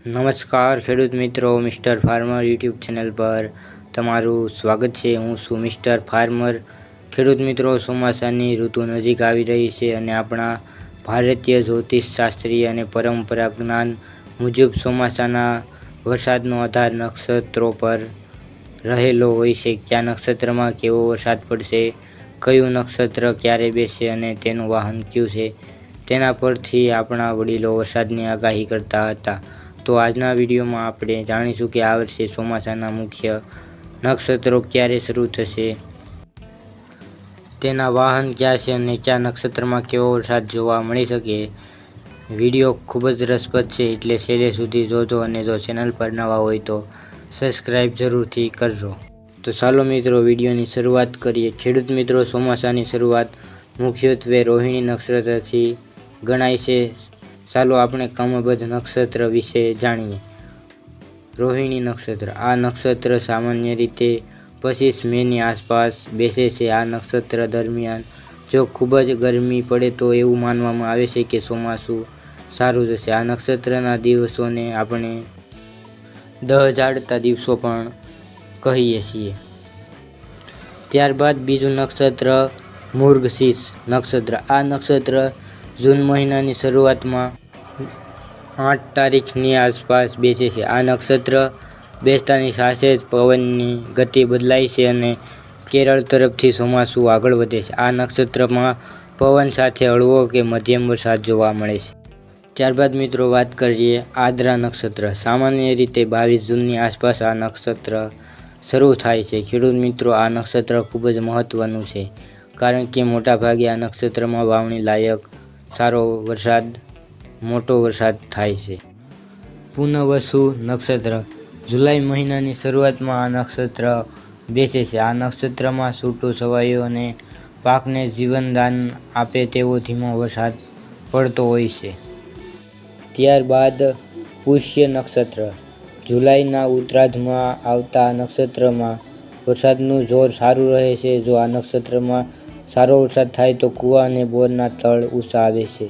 નમસ્કાર ખેડૂત મિત્રો, મિસ્ટર ફાર્મર યુટ્યુબ ચેનલ પર તમારું સ્વાગત છે। હું છું મિસ્ટર ફાર્મર। ખેડૂત મિત્રો, ચોમાસાની ઋતુ નજીક આવી રહી છે અને આપણા ભારતીય જ્યોતિષ શાસ્ત્રીય અને પરંપરા જ્ઞાન મુજબ ચોમાસાના વરસાદનો આધાર નક્ષત્રો પર રહેલો હોય છે। કયા નક્ષત્રમાં કેવો વરસાદ પડશે, કયું નક્ષત્ર ક્યારે બેસશે અને તેનું વાહન કયું છે, તેના પરથી આપણા વડીલો વરસાદની આગાહી કરતા હતા। તો આજના વિડીયોમાં આપણે જાણીશું કે આ વર્ષે ચોમાસાના મુખ્ય નક્ષત્રો ક્યારે શરૂ થશે, તેના વાહન ક્યાં છે અને કયા નક્ષત્રમાં કેવો વરસાદ જોવા મળી શકે। વિડીયો ખૂબ જ રસપ્રદ છે, એટલે છેલ્લે સુધી જોજો અને જો ચેનલ પર નવા હોય તો સબસ્ક્રાઈબ જરૂરથી કરજો। તો ચાલો મિત્રો, વિડીયોની શરૂઆત કરીએ। ખેડૂત મિત્રો, ચોમાસાની શરૂઆત મુખ્યત્વે રોહિણી નક્ષત્રથી ગણાય છે। ચાલો આપણે ક્રમબદ્ધ નક્ષત્ર વિશે જાણીએ। રોહિણી નક્ષત્ર। આ નક્ષત્ર સામાન્ય રીતે 25 મેની આસપાસ બેસે છે। આ નક્ષત્ર દરમિયાન જો ખૂબ જ ગરમી પડે તો એવું માનવામાં આવે છે કે ચોમાસું સારું જશે। આ નક્ષત્રના દિવસોને આપણે 10 ઝાડતા દિવસો પણ કહીએ છીએ। ત્યારબાદ બીજું નક્ષત્ર મૃગશીર્ષ નક્ષત્ર। આ નક્ષત્ર જૂન મહિનાની શરૂઆતમાં 8 તારીખની આસપાસ બેસે છે। આ નક્ષત્ર બેસતાની સાથે જ પવનની ગતિ બદલાય છે અને કેરળ તરફથી ચોમાસું આગળ વધે છે। આ નક્ષત્રમાં પવન સાથે હળવો કે મધ્યમ વરસાદ જોવા મળે છે। ત્યારબાદ મિત્રો વાત કરીએ આદ્રા નક્ષત્ર। સામાન્ય રીતે 22 જૂનની આસપાસ આ નક્ષત્ર શરૂ થાય છે। ખેડૂત મિત્રો, આ નક્ષત્ર ખૂબ જ મહત્વનું છે, કારણ કે મોટાભાગે આ નક્ષત્રમાં વાવણી લાયક સારો વરસાદ, મોટો વરસાદ થાય છે। પુનર્વસુ નક્ષત્ર। જુલાઈ મહિનાની શરૂઆતમાં આ નક્ષત્ર બેસે છે। આ નક્ષત્રમાં છૂટો છવાયો અને પાકને જીવનદાન આપે તેવો ધીમો વરસાદ પડતો હોય છે। ત્યારબાદ પુષ્ય નક્ષત્ર। જુલાઈના ઉત્તરાર્ધમાં આવતા આ નક્ષત્રમાં વરસાદનું જોર સારું રહે છે। જો આ નક્ષત્રમાં સારો વરસાદ થાય તો કૂવા અને બોરના તળ ઊંચા આવે છે।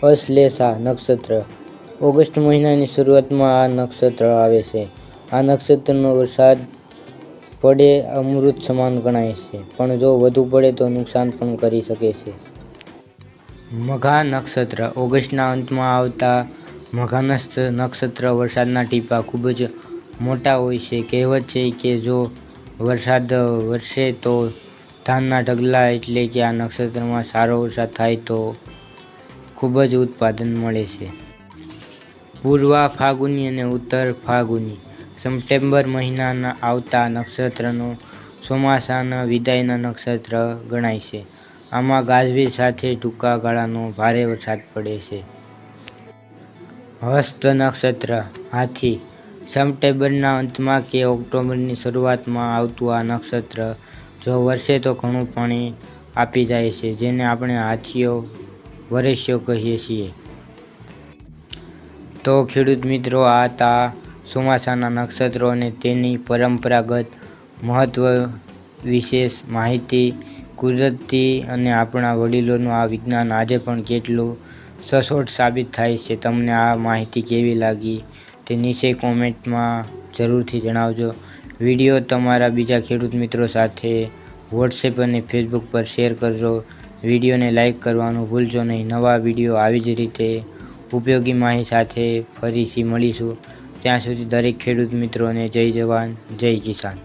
અશ્લેષા નક્ષત્ર। ઓગસ્ટ મહિનાની શરૂઆતમાં આ નક્ષત્ર આવે છે। આ નક્ષત્રનો વરસાદ પડે અમૃત સમાન ગણાય છે, પણ જો વધુ પડે તો નુકસાન પણ કરી શકે છે। મઘા નક્ષત્ર। ઓગસ્ટના અંતમાં આવતા મઘા નક્ષત્ર વરસાદના ટીપાં ખૂબ જ મોટા હોય છે। કહેવત છે કે જો વરસાદ વરસે તો ધાનના ઢગલા, એટલે કે આ નક્ષત્રમાં સારો વરસાદ થાય તો ખૂબ જ ઉત્પાદન મળે છે। પૂર્વા ફાલ્ગુની અને ઉત્તર ફાલ્ગુની। સપ્ટેમ્બર મહિનાના આવતા નક્ષત્રનો ચોમાસાના વિદાયના નક્ષત્ર ગણાય છે। આમાં ગાજવીજ સાથે ટૂંકા ગાળાનો ભારે વરસાદ પડે છે। હસ્ત નક્ષત્ર હાથી। સપ્ટેમ્બરના અંતમાં કે ઓક્ટોબરની શરૂઆતમાં આવતું આ નક્ષત્ર જો વરસે તો ઘણું પાણી આપી જાય છે, જેને આપણે હાથીઓ વરસ્યો કહીએ છીએ। તો ખેડૂત મિત્રો, આ હતા ચોમાસાના નક્ષત્રો અને તેની પરંપરાગત મહત્વ વિશેષ માહિતી। કુદરતી અને આપણા વડીલોનું આ વિજ્ઞાન આજે પણ કેટલું સચોટ સાબિત થાય છે। તમને આ માહિતી કેવી લાગી તે નીચે કોમેન્ટમાં જરૂરથી જણાવજો। વિડીયો તમારા બીજા ખેડૂત મિત્રો સાથે વોટ્સએપ અને ફેસબુક પર શેર કરજો। વિડીયોને લાઇક કરવાનું ભૂલશો નહીં। નવા વિડીયો આવી જ રીતે ઉપયોગી માહિતી સાથે ફરીથી મળીશું। ત્યાં સુધી દરેક ખેડૂત મિત્રોને જય જવાન, જય કિસાન।